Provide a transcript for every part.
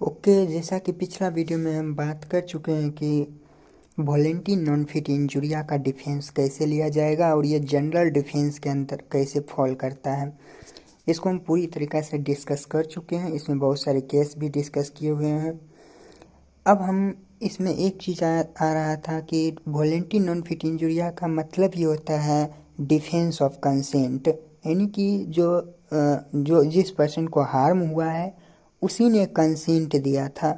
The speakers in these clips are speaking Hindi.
ओके, जैसा कि पिछला वीडियो में हम बात कर चुके हैं कि वॉलेंटरी नॉन फिट इंजुरिया का डिफेंस कैसे लिया जाएगा और ये जनरल डिफेंस के अंदर कैसे फॉल करता है, इसको हम पूरी तरीक़े से डिस्कस कर चुके हैं। इसमें बहुत सारे केस भी डिस्कस किए हुए हैं। अब हम इसमें एक चीज़ आ रहा था कि वॉलेंटरी नॉन फिट इंजुरिया का मतलब ये होता है डिफेंस ऑफ कंसेंट, यानी कि जो जिस पर्सन को हार्म हुआ है उसी ने कंसेंट दिया था।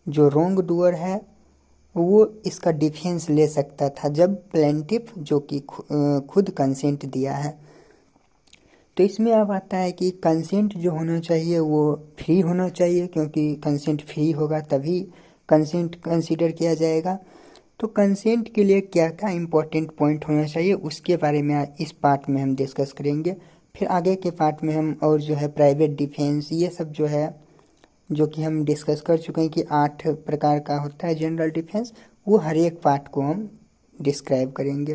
जो रॉन्ग डूअर है वो इसका डिफेंस ले सकता था जब प्लेंटिफ जो कि खुद कंसेंट दिया है। तो इसमें अब आता है कि कंसेंट जो होना चाहिए वो फ्री होना चाहिए, क्योंकि कंसेंट फ्री होगा तभी कंसेंट कंसीडर किया जाएगा। तो कंसेंट के लिए क्या क्या इम्पोर्टेंट पॉइंट होना चाहिए उसके बारे में इस पार्ट में हम डिस्कस करेंगे। फिर आगे के पार्ट में हम और जो है प्राइवेट डिफेंस, ये सब जो है जो कि हम डिस्कस कर चुके हैं कि 8 प्रकार का होता है जनरल डिफेंस, वो हर एक पार्ट को हम डिस्क्राइब करेंगे।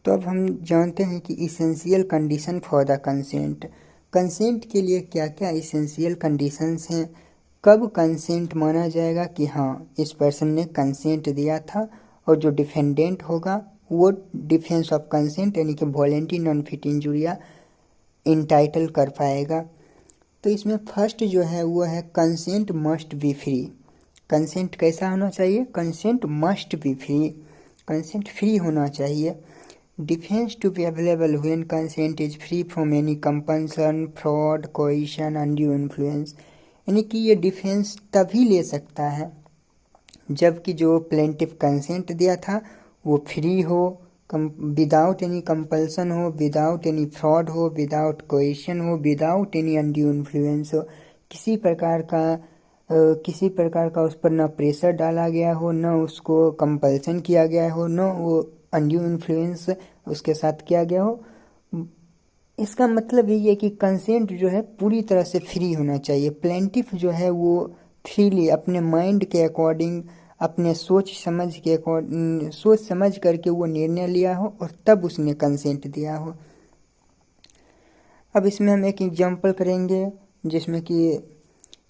तो अब हम जानते हैं कि essential condition for the consent, consent के लिए क्या क्या इसेंशियल कंडीशंस हैं, कब कंसेंट माना जाएगा कि हाँ इस पर्सन ने कंसेंट दिया था, और जो डिफेंडेंट होगा वो डिफेंस ऑफ कंसेंट यानी कि volenti non fit injuria entitle कर पाएगा। तो इसमें फर्स्ट जो है वो है consent must be free. Consent कैसा होना चाहिए? Consent must be free, consent free होना चाहिए। Defence to be available when consent is free from any compulsion, fraud, coercion, undue influence, यानी कि ये डिफेंस तभी ले सकता है जबकि जो प्लेंटिफ कंसेंट दिया था वो फ्री हो, विदाउट एनी कंपल्सन हो, विदाउट एनी फ्रॉड हो, विदाउट कोएशन हो, विदाउट एनी अनड्यू इन्फ्लुएंस हो, किसी प्रकार का उस पर ना प्रेशर डाला गया हो, ना उसको कंपल्सन किया गया हो, ना वो अनड्यू इन्फ्लुएंस उसके साथ किया गया हो। इसका मतलब यही है कि कंसेंट जो है पूरी तरह से फ्री होना चाहिए। प्लेंटिफ जो है वो फ्रीली अपने माइंड के अकॉर्डिंग, अपने सोच समझ करके वो निर्णय लिया हो और तब उसने कंसेंट दिया हो। अब इसमें हम एक एग्जांपल करेंगे जिसमें कि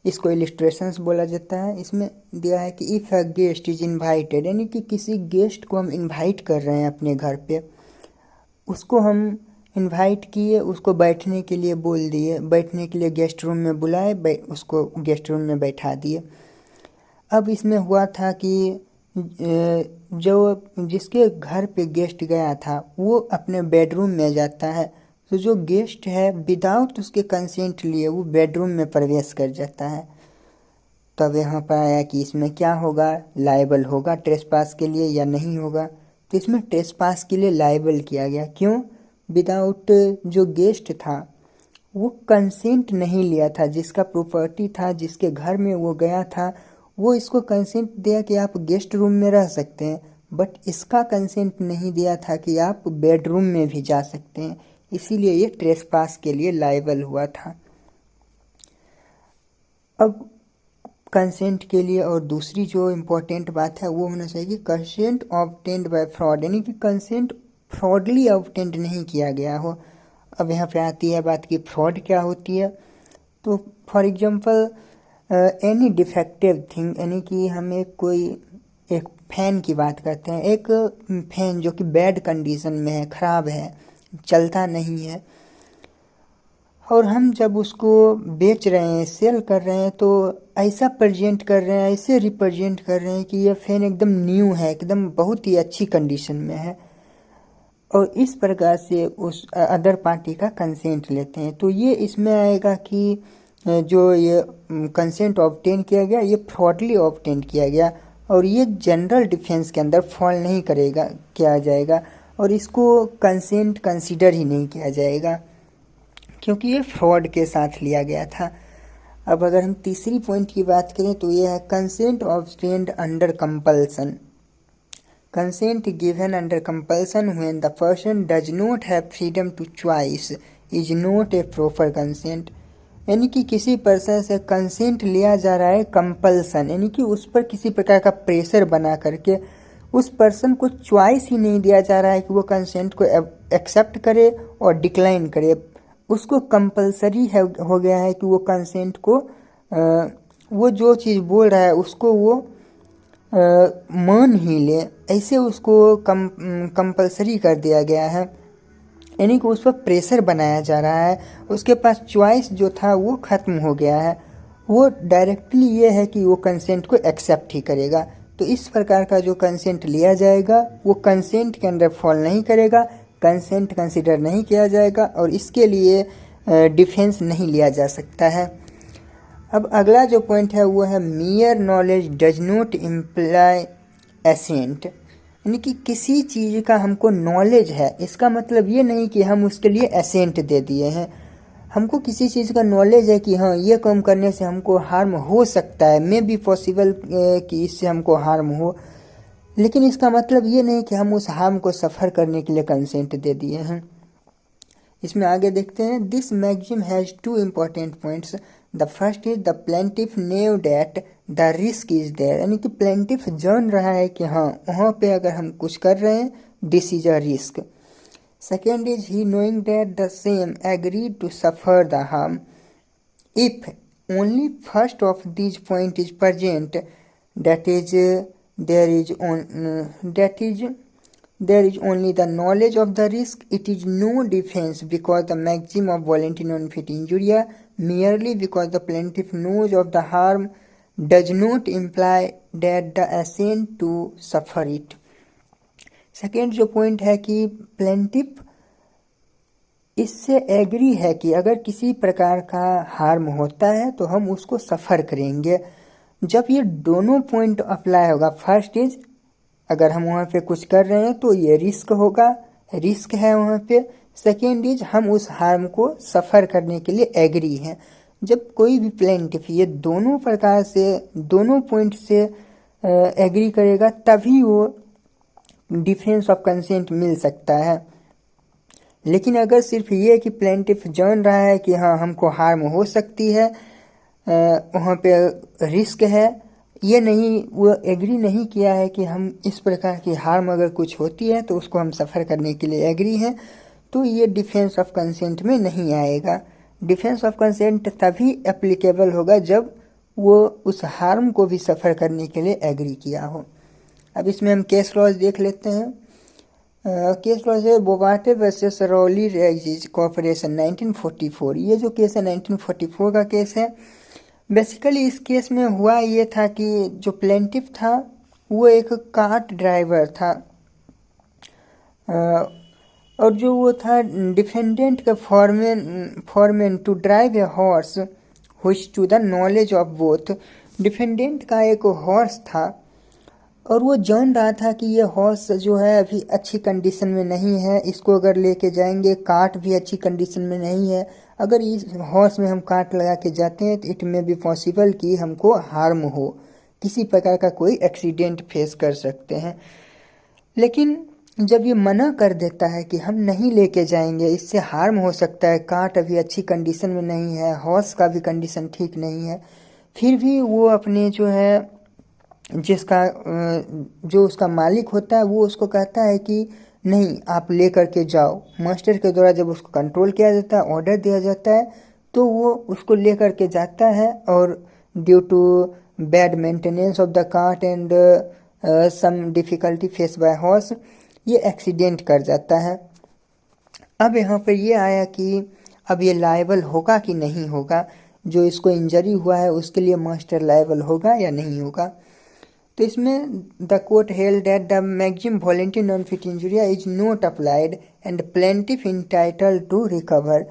इसको इलिस्ट्रेशंस बोला जाता है। इसमें दिया है कि if a guest is invited, यानी कि किसी गेस्ट को हम इनवाइट कर रहे हैं अपने घर पे, उसको हम इनवाइट किए, उसको बैठने के लिए बोल दिए, बैठने के लिए गेस्ट रूम में बुलाए, उसको गेस्ट रूम में बैठा दिए। अब इसमें हुआ था कि जो जिसके घर पे गेस्ट गया था वो अपने बेडरूम में जाता है, तो जो गेस्ट है विदाउट उसके कंसेंट लिए वो बेडरूम में प्रवेश कर जाता है। तब यहाँ पर आया कि इसमें क्या होगा, लायबल होगा ट्रेसपास के लिए या नहीं होगा। तो इसमें ट्रेसपास के लिए लायबल किया गया। क्यों? विदाउट जो गेस्ट था वो कंसेंट नहीं लिया था, जिसका प्रॉपर्टी था, जिसके घर में वो गया था, वो इसको कंसेंट दिया कि आप गेस्ट रूम में रह सकते हैं, बट इसका कंसेंट नहीं दिया था कि आप बेडरूम में भी जा सकते हैं, इसीलिए ये ट्रेसपास के लिए लायबल हुआ था। अब कंसेंट के लिए और दूसरी जो इम्पोर्टेंट बात है वो होना चाहिए कि कंसेंट ऑब्टेन्ड बाय फ्रॉड, यानी कि कंसेंट फ्रॉडली ऑब्टेन्ड नहीं किया गया हो। अब यहाँ पे आती है बात कि फ्रॉड क्या होती है। तो for example any defective thing, यानी कि हमें कोई एक फ़ैन की बात करते हैं, एक फ़ैन जो कि बैड कंडीशन में है, ख़राब है, चलता नहीं है, और हम जब उसको बेच रहे हैं, सेल कर रहे हैं, तो ऐसा प्रेजेंट कर रहे हैं, ऐसे रिप्रेजेंट कर रहे हैं कि ये फ़ैन एकदम न्यू है, एकदम बहुत ही अच्छी कंडीशन में है, और इस प्रकार से उस अदर पार्टी का कंसेंट लेते हैं। तो ये इसमें आएगा कि जो ये कंसेंट ऑब्टेन किया गया ये फ्रॉडली ऑब्टेन किया गया, और ये जनरल डिफेंस के अंदर फॉल नहीं किया जाएगा, और इसको कंसेंट कंसीडर ही नहीं किया जाएगा क्योंकि ये फ्रॉड के साथ लिया गया था। अब अगर हम तीसरी पॉइंट की बात करें तो ये है consent obtained under compulsion. Consent given under compulsion when the person does not have freedom to choice is not a proper consent, यानी कि किसी पर्सन से कंसेंट लिया जा रहा है कंपल्सन, यानी कि उस पर किसी प्रकार का प्रेशर बना करके उस पर्सन को चॉइस ही नहीं दिया जा रहा है कि वो कंसेंट को एक्सेप्ट करे और डिक्लाइन करे। उसको कंपल्सरी हो गया है कि वो कंसेंट को वो जो चीज़ बोल रहा है उसको वो मान ही ले, ऐसे उसको कंपलसरी कर दिया गया है, यानी कि उस पर प्रेशर बनाया जा रहा है। उसके पास चॉइस जो था वो ख़त्म हो गया है। वो डायरेक्टली ये है कि वो कंसेंट को एक्सेप्ट ही करेगा। तो इस प्रकार का जो कंसेंट लिया जाएगा वो कंसेंट के अंदर फॉल नहीं करेगा, कंसेंट कंसिडर नहीं किया जाएगा और इसके लिए डिफेंस नहीं लिया जा सकता है। अब अगला जो पॉइंट है वो है mere knowledge does not imply assent, यानी कि किसी चीज़ का हमको नॉलेज है, इसका मतलब ये नहीं कि हम उसके लिए एसेंट दे दिए हैं। हमको किसी चीज़ का नॉलेज है कि हाँ ये काम करने से हमको हार्म हो सकता है, मे बी पॉसिबल कि इससे हमको हार्म हो, लेकिन इसका मतलब ये नहीं कि हम उस हार्म को सफ़र करने के लिए कंसेंट दे दिए हैं। इसमें आगे देखते हैं, this maxim has two important points. The first is the plaintiff knew that the risk is there, यानी कि प्लेंटिफ जान रहा है कि हाँ वहाँ पे अगर हम कुछ कर रहे हैं this is a risk. Second is he knowing that the same agreed to suffer the harm. If only first of this point is present, that is there is only the knowledge of the risk, it is no defense because the maxim of voluntary non-fit injuria merely because the plaintiff knows of the harm does not imply that the assent to suffer it। Second जो पॉइंट है कि प्लेंटिफ इससे एग्री है कि अगर किसी प्रकार का हार्म होता है तो हम उसको सफ़र करेंगे। जब ये दोनों पॉइंट अप्लाई होगा, फर्स्ट इज अगर हम वहाँ पे कुछ कर रहे हैं तो ये रिस्क होगा, रिस्क है वहाँ पे। सेकेंड इज हम उस हार्म को सफ़र करने के लिए एग्री हैं। जब कोई भी प्लेंटिफ ये दोनों प्रकार से दोनों पॉइंट से एग्री करेगा तभी वो डिफेंस ऑफ कंसेंट मिल सकता है। लेकिन अगर सिर्फ ये कि प्लेंटिफ जान रहा है कि हाँ हमको हार्म हो सकती है, वहाँ पे रिस्क है, ये नहीं वो एग्री नहीं किया है कि हम इस प्रकार की हार्म अगर कुछ होती है तो उसको हम सफ़र करने के लिए एग्री हैं, तो ये डिफेंस ऑफ कंसेंट में नहीं आएगा। डिफेंस ऑफ कंसेंट तभी एप्लीकेबल होगा जब वो उस हार्म को भी सफ़र करने के लिए एग्री किया हो। अब इसमें हम केस लॉज देख लेते हैं। केस लॉज है बोबाटे वर्सेस रॉली रेजिज कॉर्पोरेशन 1944। ये जो केस है 1944 का केस है। बेसिकली इस केस में हुआ ये था कि जो प्लेंटिफ था वो एक कार्ट ड्राइवर था, और जो वो था डिफेंडेंट का foreman to drive a horse which to the knowledge of both. Defendant का एक हॉर्स था और वो जान रहा था कि ये हॉर्स जो है अभी अच्छी कंडीशन में नहीं है, इसको अगर लेके जाएंगे, कार्ट भी अच्छी कंडीशन में नहीं है, अगर इस हॉर्स में हम कार्ट लगा के जाते हैं तो इट में भी पॉसिबल कि हमको हार्म हो, किसी प्रकार का कोई एक्सीडेंट फेस कर सकते हैं। लेकिन जब ये मना कर देता है कि हम नहीं लेके जाएंगे, इससे हार्म हो सकता है, कार्ट अभी अच्छी कंडीशन में नहीं है, हॉर्स का भी कंडीशन ठीक नहीं है, फिर भी वो अपने जो है जिसका जो उसका मालिक होता है वो उसको कहता है कि नहीं आप ले करके जाओ। मास्टर के द्वारा जब उसको कंट्रोल किया जाता है, ऑर्डर दिया जाता है, तो वो उसको ले करके जाता है और due to bad maintenance of the cart and some difficulty face by horse ये एक्सीडेंट कर जाता है। अब यहाँ पर ये आया कि अब ये लायबल होगा कि नहीं होगा, जो इसको इंजरी हुआ है उसके लिए मास्टर लायबल होगा या नहीं होगा। तो इसमें the court held that the maxim voluntary non fit injuria is not applied and plaintiff entitled to recover.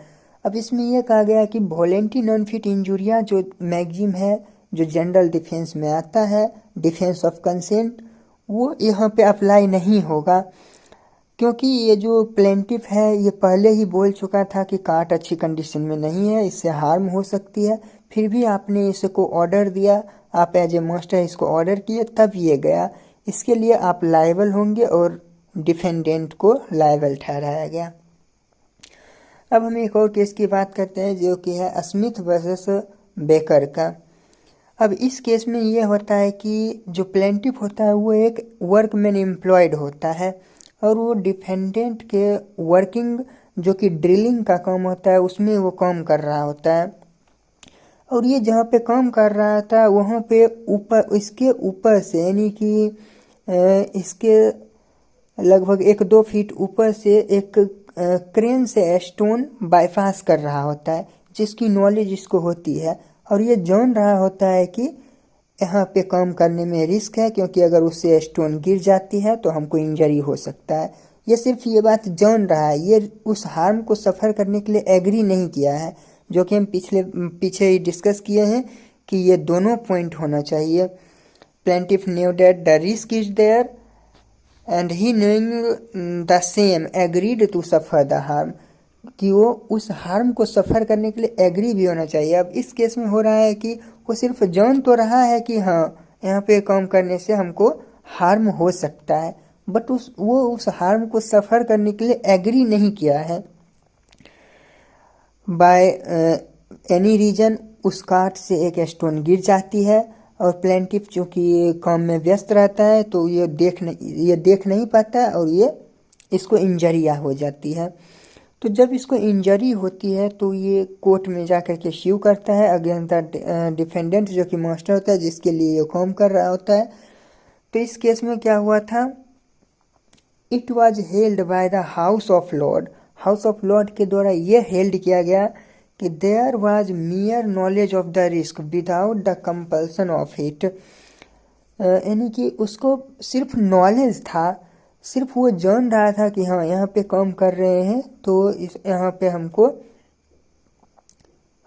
अब इसमें यह कहा गया कि वॉलंटरी नॉन फिट इंजुरिया जो मैक्सिम है, जो जनरल डिफेंस में आता है, डिफेंस ऑफ कंसेंट, वो यहाँ पे अप्लाई नहीं होगा, क्योंकि ये जो प्लेंटिफ है ये पहले ही बोल चुका था कि कार्ट अच्छी कंडीशन में नहीं है, इससे हार्म हो सकती है, फिर भी आपने इसको ऑर्डर दिया, आप एज ए मास्टर इसको ऑर्डर किए, तब ये गया, इसके लिए आप लायबल होंगे और डिफेंडेंट को लायबल ठहराया गया। अब हम एक और केस की बात करते हैं जो कि है स्मिथ वर्सेस बेकर का। अब इस केस में ये होता है कि जो प्लेंटिफ होता है वो एक वर्कमैन एम्प्लॉयड होता है और वो डिफेंडेंट के वर्किंग जो कि ड्रिलिंग का काम होता है उसमें वो काम कर रहा होता है। और ये जहाँ पे काम कर रहा था वहाँ पे ऊपर, इसके ऊपर से, यानी कि इसके लगभग 1-2 फीट ऊपर से एक क्रेन से स्टोन बाईपास कर रहा होता है, जिसकी नॉलेज इसको होती है। और ये जान रहा होता है कि यहाँ पे काम करने में रिस्क है, क्योंकि अगर उससे स्टोन गिर जाती है तो हमको इंजरी हो सकता है। ये सिर्फ ये बात जान रहा है, ये उस हार्म को सफ़र करने के लिए एग्री नहीं किया है, जो कि हम पीछे ही डिस्कस किए हैं कि ये दोनों पॉइंट होना चाहिए। Plaintiff knew that the risk is there and he knowing the same agreed to suffer the harm, कि वो उस हार्म को सफ़र करने के लिए एग्री भी होना चाहिए। अब इस केस में हो रहा है कि वो सिर्फ जान तो रहा है कि हाँ यहाँ पे काम करने से हमको हार्म हो सकता है, बट वो उस हार्म को सफ़र करने के लिए एग्री नहीं किया है। बाय एनी रीजन उस कार्ट से एक स्टोन गिर जाती है, और प्लेंटिफ जो कि काम में व्यस्त रहता है तो ये देख नहीं पाता है, और ये इसको इंजरिया हो जाती है। तो जब इसको इंजरी होती है तो ये कोर्ट में जा कर के स्यू करता है अगेंस्ट द डिफेंडेंट, जो कि मास्टर होता है, जिसके लिए ये काम कर रहा होता है। तो इस केस में क्या हुआ था, it was held by the House of Lord. House of Lord के द्वारा ये हेल्ड किया गया कि there was mere knowledge of the risk without the compulsion of it, यानी कि उसको सिर्फ नॉलेज था, सिर्फ वो जान रहा था कि हाँ यहाँ पे काम कर रहे हैं तो यहाँ पे हमको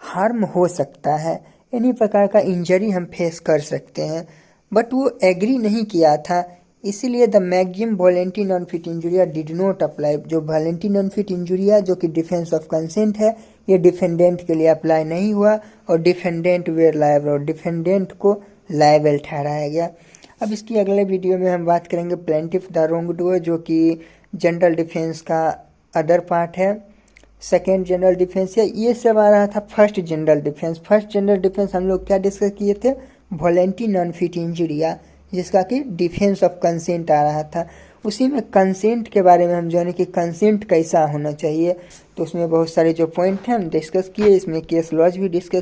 हार्म हो सकता है, इन्हीं प्रकार का इंजरी हम फेस कर सकते हैं, बट वो एग्री नहीं किया था। इसीलिए the maxim volenti non fit injuria did not apply. जो वॉलेंटी नॉन फिट इंजुरिया जो कि डिफेंस ऑफ कंसेंट है, ये डिफेंडेंट के लिए अप्लाई नहीं हुआ, और डिफेंडेंट वेयर लायबल, और डिफेंडेंट को लायबल ठहराया गया। अब इसकी अगले वीडियो में हम बात करेंगे प्लेंटिफ द रोंग डूअर, जो कि जनरल डिफेंस का अदर पार्ट है। सेकेंड जनरल डिफेंस है, ये सब आ रहा था first general defence. First general defence हम लोग क्या डिस्कस किए थे, वॉलेंटी नॉन फिट इंजुरिया, जिसका कि डिफेंस ऑफ कंसेंट आ रहा था। उसी में कंसेंट के बारे में हम जाने कि कंसेंट कैसा होना चाहिए, तो उसमें बहुत सारे जो पॉइंट हैं हम डिस्कस किए, इसमें केस लॉज भी डिस्कस